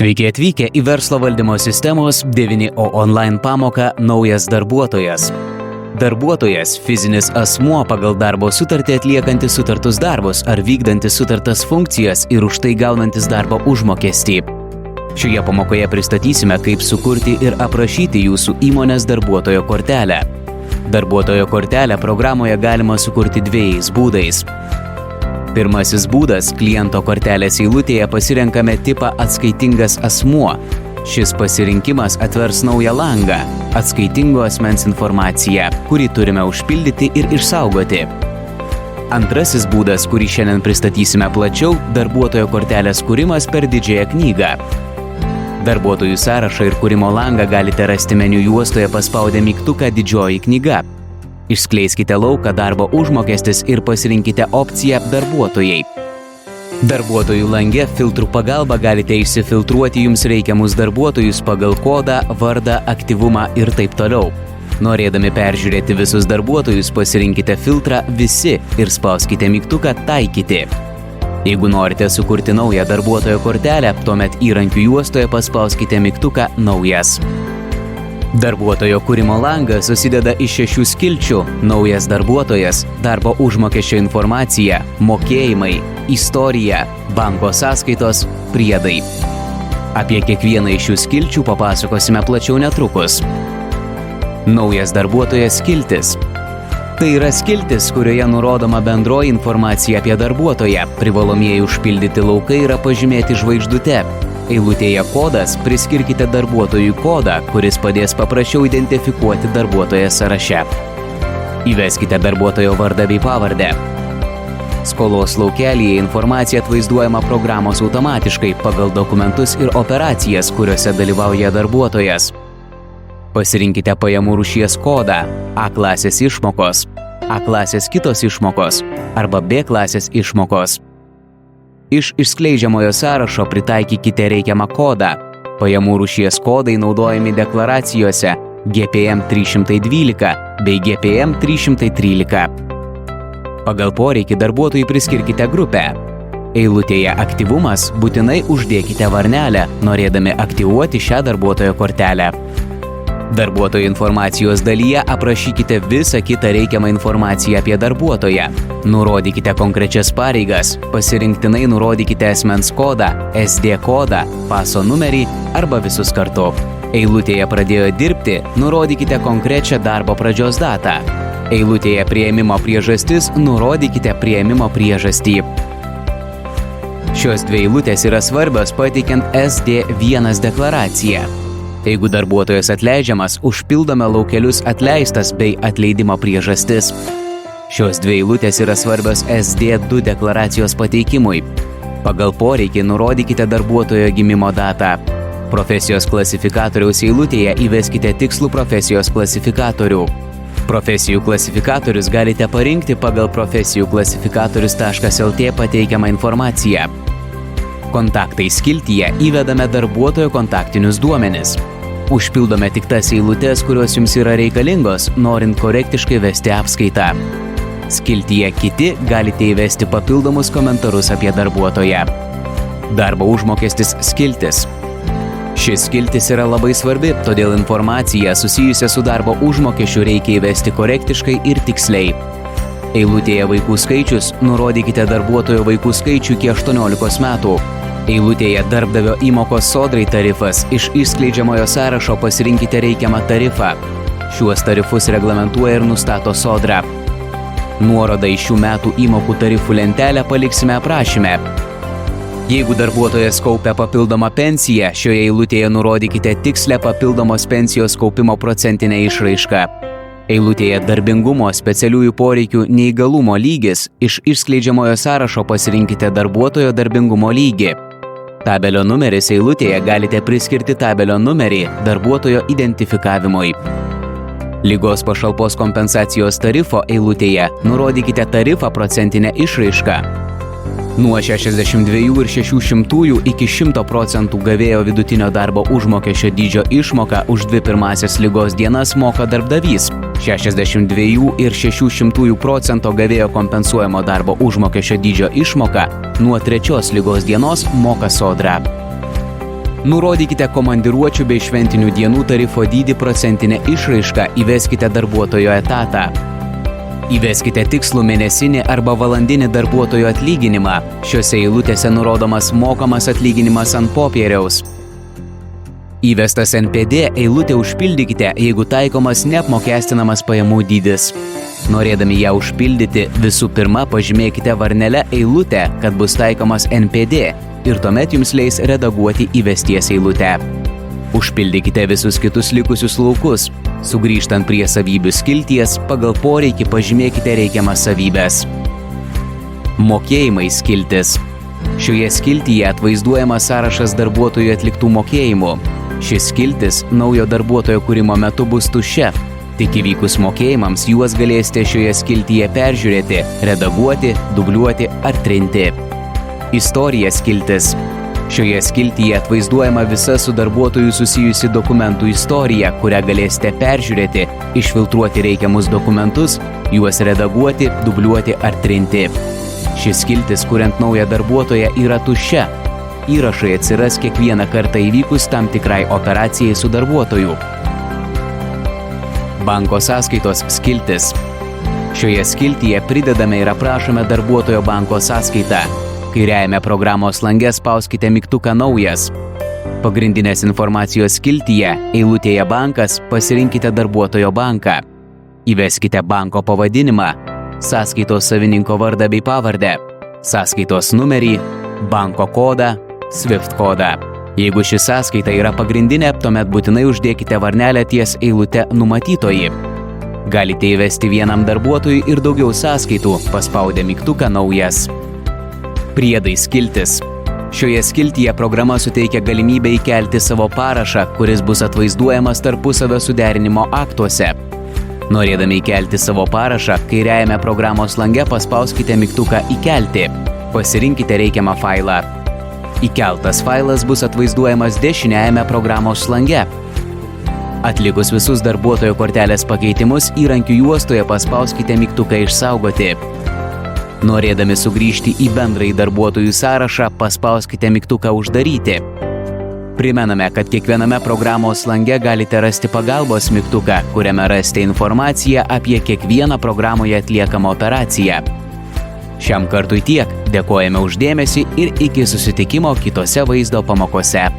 Sveiki atvykę į verslo valdymo sistemos 9O online pamoką Naujas darbuotojas. Darbuotojas – fizinis asmuo pagal darbo sutartį atliekantis sutartus darbus ar vykdantis sutartas funkcijas ir už tai gaunantis darbo užmokestį. Šioje pamokoje pristatysime, kaip sukurti ir aprašyti jūsų įmonės darbuotojo kortelę. Darbuotojo kortelę programoje galima sukurti dviejais būdais. Pirmasis būdas – kliento kortelės eilutėje pasirenkame tipą atskaitingas asmuo. Šis pasirinkimas atvers naują langą – atskaitingo asmens informaciją, kurį turime užpildyti ir išsaugoti. Antrasis būdas, kurį šiandien pristatysime plačiau – darbuotojo kortelės kūrimas per didžiąją knygą. Darbuotojų sąrašą ir kūrimo langą galite rasti meniu juostoje paspaudę mygtuką Didžioji knyga. Išskleiskite lauką darbo užmokestis ir pasirinkite opciją Darbuotojai. Darbuotojų lange filtrų pagalba galite išsifiltruoti jums reikiamus darbuotojus pagal kodą, vardą, aktyvumą ir taip toliau. Norėdami peržiūrėti visus darbuotojus, pasirinkite filtrą Visi ir spauskite mygtuką Taikyti. Jeigu norite sukurti naują darbuotojo kortelę, tuomet įrankių juostoje paspauskite mygtuką Naujas. Darbuotojo kūrimo langas susideda iš 6 skilčių – Naujas darbuotojas, darbo užmokesčio informacija, mokėjimai, istorija, banko sąskaitos, priedai. Apie kiekvieną iš šių skilčių papasakosime plačiau netrukus. Naujas darbuotojas skiltis. Tai yra skiltis, kurioje nurodoma bendroji informacija apie darbuotoją. Privalomieji užpildyti laukai yra pažymėti žvaigždute. Eilutėje kodas priskirkite darbuotojų kodą, kuris padės paprasčiau identifikuoti darbuotoją sąraše. Įveskite darbuotojo vardą bei pavardę. Skolos laukelyje informacija atvaizduojama programos automatiškai pagal dokumentus ir operacijas, kuriuose dalyvauja darbuotojas. Pasirinkite pajamų rūšies kodą – A klasės išmokos, A klasės kitos išmokos arba B klasės išmokos. Iš išskleidžiamojo sąrašo pritaikykite reikiamą kodą. Pajamų rūšies kodai naudojami deklaracijose GPM 312 bei GPM 313. Pagal poreikį darbuotojui priskirkite grupę. Eilutėje aktyvumas būtinai uždėkite varnelę, norėdami aktyvuoti šią darbuotojo kortelę. Darbuotojo informacijos dalyje aprašykite visą kitą reikiamą informaciją apie darbuotoją. Nurodykite konkrečias pareigas, pasirinktinai nurodykite asmens kodą, SD kodą, paso numerį arba visus kartu. Eilutėje pradėjo dirbti, nurodykite konkrečią darbo pradžios datą. Eilutėje priėmimo priežastis, nurodykite priėmimo priežastį. Šios dvi eilutės yra svarbios pateikiant SD1 deklaraciją. Jeigu darbuotojas atleidžiamas, užpildome laukelius atleistas bei atleidimo priežastis. Šios dvi eilutės yra svarbios SD2 deklaracijos pateikimui. Pagal poreikį nurodykite darbuotojo gimimo datą. Profesijos klasifikatoriaus eilutėje įveskite tikslų profesijos klasifikatorių. Profesijų klasifikatorius galite parinkti pagal profesijų-klasifikatorius.lt pateikiamą informaciją. Kontaktai skiltyje įvedame darbuotojo kontaktinius duomenis. Užpildome tik tas eilutes, kurios jums yra reikalingos, norint korektiškai vesti apskaitą. Skiltyje Kiti galite įvesti papildomus komentarus apie darbuotoją. Darbo užmokestis skiltis. Šis skiltis yra labai svarbi, todėl informaciją susijusią su darbo užmokesčiu reikia įvesti korektiškai ir tiksliai. Eilutėje vaikų skaičius nurodykite darbuotojo vaikų skaičių iki 18 metų. Eilutėje darbdavio įmokos sodrai tarifas iš išskleidžiamojo sąrašo pasirinkite reikiamą tarifą. Šiuos tarifus reglamentuoja ir nustato sodra. Nuorodą į šių metų įmokų tarifų lentelę paliksime aprašyme. Jeigu darbuotojas kaupia papildomą pensiją, šioje eilutėje nurodykite tikslę papildomos pensijos kaupimo procentinę išraišką. Eilutėje darbingumo, specialiųjų poreikių, neįgalumo lygis iš išskleidžiamojo sąrašo pasirinkite darbuotojo darbingumo lygį. Tabelio numeris eilutėje galite priskirti tabelio numerį darbuotojo identifikavimui. Ligos pašalpos kompensacijos tarifo eilutėje nurodykite tarifą procentinę išraišką. Nuo 62,6 iki 100% gavėjo vidutinio darbo užmokesčio dydžio išmoką už 2 pirmąsias ligos dienas moka darbdavys. 62,6% gavėjo kompensuojamo darbo užmokesčio dydžio išmoką nuo 3 ligos dienos moka sodra. Nurodykite komandiruočių bei šventinių dienų tarifo dydį procentinę išraišką, įveskite darbuotojo etatą. Įveskite tikslų mėnesinį arba valandinį darbuotojo atlyginimą. Šiuose eilutėse nurodomas mokamas atlyginimas ant popieriaus. Įvestas NPD eilutę užpildykite, jeigu taikomas neapmokestinamas pajamų dydis. Norėdami ją užpildyti, visų pirma pažymėkite varnele eilutę, kad bus taikomas NPD ir tuomet jums leis redaguoti įvesties eilutę. Užpildykite visus kitus likusius laukus. Sugrįžtant prie savybių skilties, pagal poreikį pažymėkite reikiamas savybes. Mokėjimai skiltis. Šioje skiltyje atvaizduojamas sąrašas darbuotojų atliktų mokėjimų. Šis skiltis naujo darbuotojo kūrimo metu bus tuščia. Tik įvykus mokėjimams juos galėsite šioje skiltyje peržiūrėti, redaguoti, dubliuoti ar trinti. Istorija skiltis. Šioje skiltyje atvaizduojama visa su darbuotoju susijusi dokumentų istorija, kurią galėsite peržiūrėti, išfiltruoti reikiamus dokumentus, juos redaguoti, dubliuoti ar trinti. Šis skiltis, kuriant naują darbuotoją, yra tuščia. Įrašai atsiras kiekvieną kartą įvykus tam tikrai operacijai su darbuotoju. Banko sąskaitos skiltis. Šioje skiltyje pridedame ir aprašome darbuotojo banko sąskaitą. Kairiajame programos lange spauskite mygtuką Naujas. Pagrindinės informacijos skiltyje, eilutėje Bankas, pasirinkite darbuotojo banką. Įveskite banko pavadinimą, sąskaitos savininko vardą bei pavardę, sąskaitos numerį, banko kodą, SWIFT kodą. Jeigu ši sąskaita yra pagrindinė, tuomet būtinai uždėkite varnelę ties eilute Numatytoji. Galite įvesti vienam darbuotojui ir daugiau sąskaitų, paspaudę mygtuką Naujas. Priedai skiltis. Šioje skiltyje programa suteikia galimybę įkelti savo parašą, kuris bus atvaizduojamas tarpusavio suderinimo aktuose. Norėdami įkelti savo parašą, kairiajame programos lange paspauskite mygtuką Įkelti. Pasirinkite reikiamą failą. Įkeltas failas bus atvaizduojamas dešiniajame programos lange. Atlikus visus darbuotojo kortelės pakeitimus, įrankių juostoje paspauskite mygtuką Išsaugoti. Norėdami sugrįžti į bendrąjį darbuotojų sąrašą, paspauskite mygtuką Uždaryti. Primename, kad kiekviename programos lange galite rasti pagalbos mygtuką, kuriame rasite informaciją apie kiekvieną programoje atliekamą operaciją. Šiam kartui tiek. Dėkojame už dėmesį ir iki susitikimo kitose vaizdo pamokose.